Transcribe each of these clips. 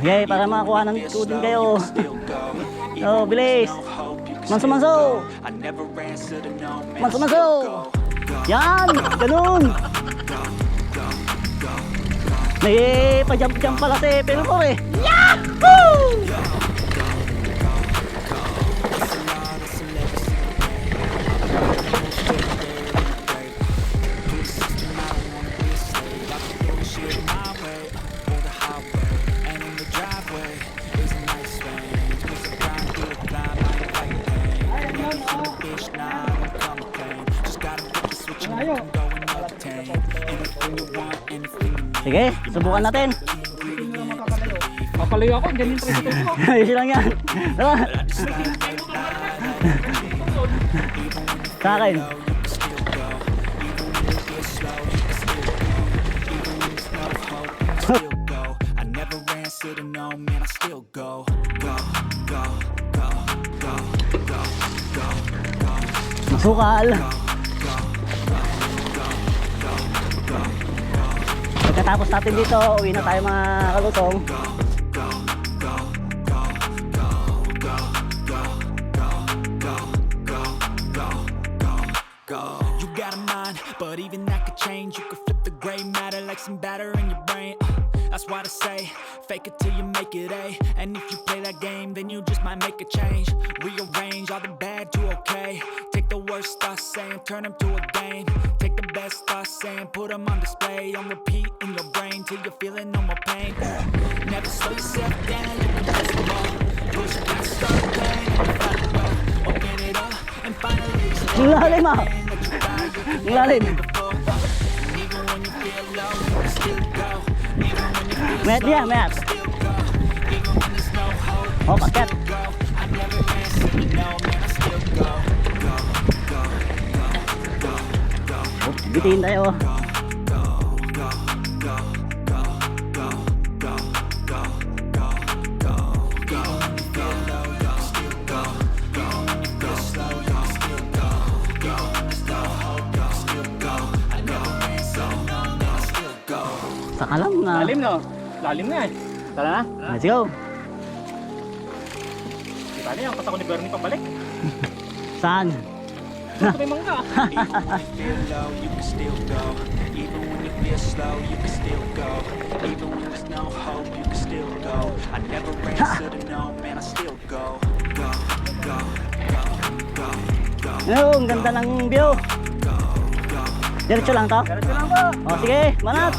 Okay, para makakuha ng tudin kayo. Oh, bilis. Manso-manso. Manso-manso. Yan, ganun. May pa-jump-jump pala si Pelcor eh. Yahoo! Sige, subukan natin. Papalayo ako, ganyan tricycle ko. Easy lang yan. Tara. Sa akin. Masukal. Pagkatapos natin dito, uwi na tayo mga kalusong. You got a mind, but even that could change. You could flip the gray matter like some batter in your brain. That's why I say, fake it till you make it A. And if you play that game, then you just might make a change. Rearrange all the bad to okay. Take the worst thoughts saying, turn them to a game. Take the best thoughts saying, put them on display. On repeat in your brain till you're feeling no more pain. Never slow yourself down, you can press the ball. Push past the pain, open it up and finally explore. Lalim ah. Lalim. Even when you feel low, you can still go. Even when you feel Mayat dia, mayat. still go. Even when there's no hope, Oh, paket. go. I never answer to no, man, I still go. Oh, bitiin tayo. Saka lang na. Lalim no? Lalim na eh. Tara na. Let's go. Di ba yung kasako ni Bernie pabalik? Saan? Ito may mangga. Feel low, you can still go. Even when you feel slow, you can still go. Even when there's no hope, you can still go. I never answer to no, man, I still go. Go, go, go, go, go. Oh, ang ganda ng view. Diretso lang to? Diretso lang po. Oh, sige, manat.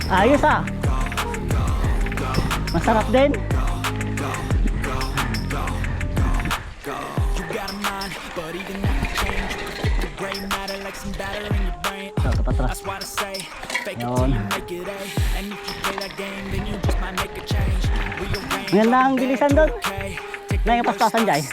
Ayos ah. Masarap din. Yun. Ngayon lang ang bilisan doon. Na yung pastasan dyan.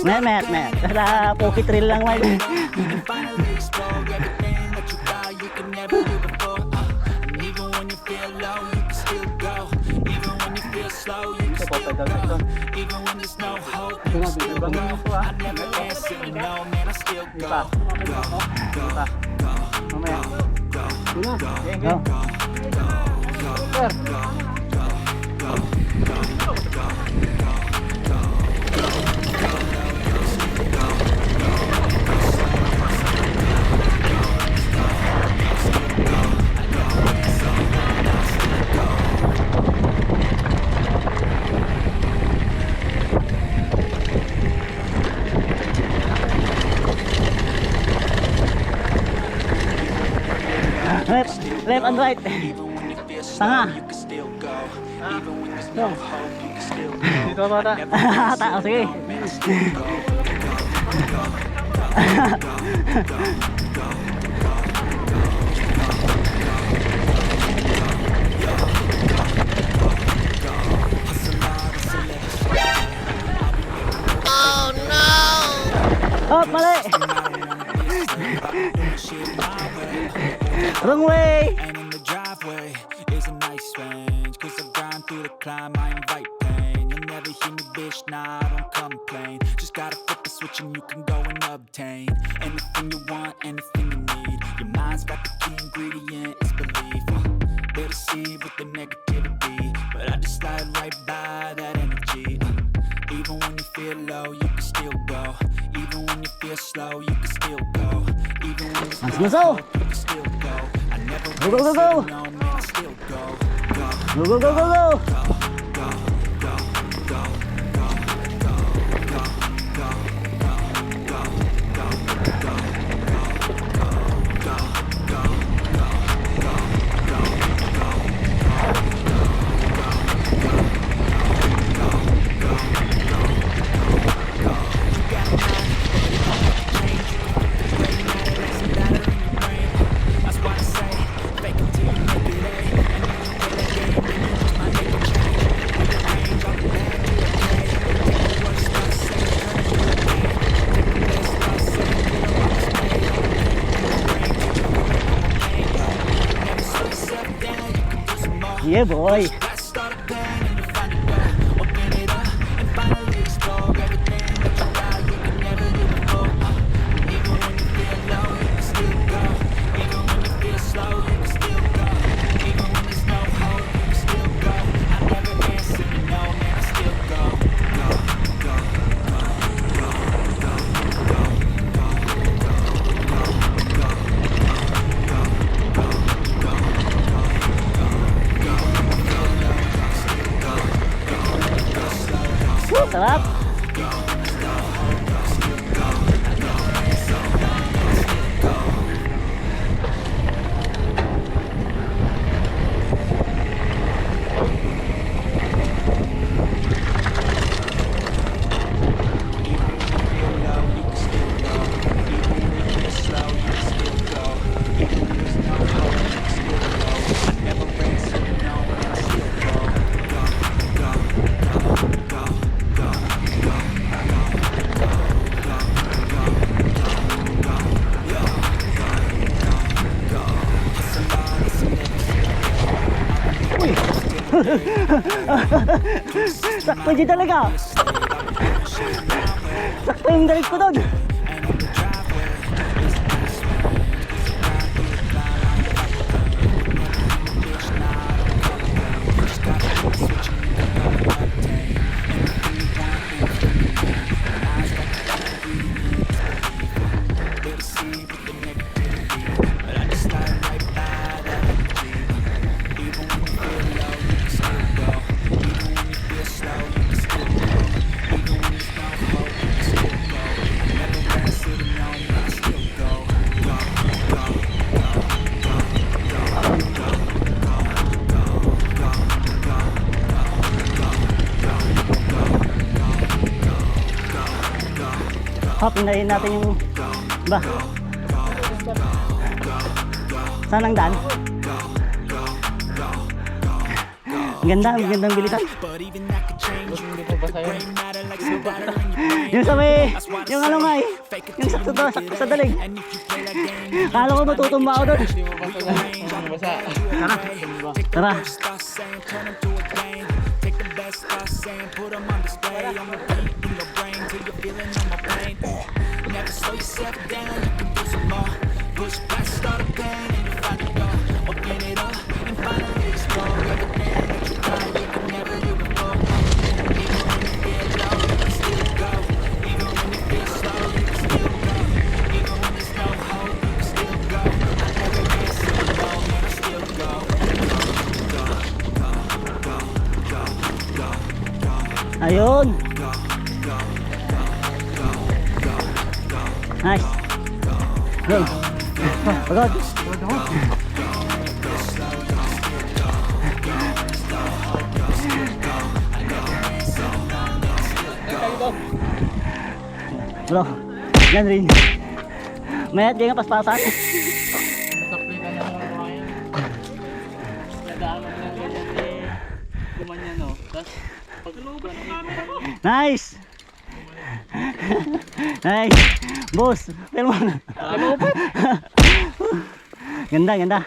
Met. Kaya poki trail lang man. Even when there's no hope, I never answer to no, man, I still go. Mamaya. Left and right. Tanga. No. Dito bata. Tao, sige. Oh no! Oh, mali! Wrong way! And in the driveway is a nice range, cause I grind through the climb, I invite pain. You'll never hear me, bitch, nah, I don't complain. Just gotta flip the switch and you can go and obtain anything you want, anything you need. Your mind's got the key ingredient, it's belief. They deceive with the negativity, but I just slide right by that energy. Even when you feel low, you can still go. Even when you feel slow, you can still go. Even when you feel low, you can still go. I never Go, go, go, go. no, man, I still go. Go, go, go, go, go! That's why I say, fake it till you make it A. And if you play that game, then you just might make a change. With the range, I'll be back to the day. Take the worst I say, turn it to a game. Take the best I say, get them on display. On the pain, in the brain, put your feeling on my pain. Never slow yourself down, you can do some more. Yeah, boy! Let's start a pain and you find it door. Open it up and finally explore everything that you got. You can never do before. Even when you feel low, you can still go. Even when you feel slow, you can still go. Even when there's no hope, you can still go. I never answer to no, man, I still go. Go, go, go, go, go, go, Woo, sarap! Sakto dyan talaga! Sakto yung dalig ko doon! Hop, hinayin natin yung... Ba? Saan ang daan? Ganda, magandang bilitan. Yung sa may... Yung ano nga eh. Yung sakto sa dalig. Kala ko matutumba ako doon. Tara. Tara. Never slow yourself down, you can do some more. Push past, start a pain, and you find a door. Open it up, and finally explore everything that you thought you could never do before. Even when you feel low, you can still go. Even when you feel slow, you can still go. Even when there's no hope, you can still go. I never answer to no, man, I still go. Go, go, go, go, go, go. Ayun. Nice. Go. Pagod. Bro, yan rin. Mayat, di nga paspasan. Saplay ka na lang mga yan. Nadaan mo lang ganyan eh. Gumanyan no. Tapos pag Nice! Nice! Boss, pero mo na. Ganda, ganda.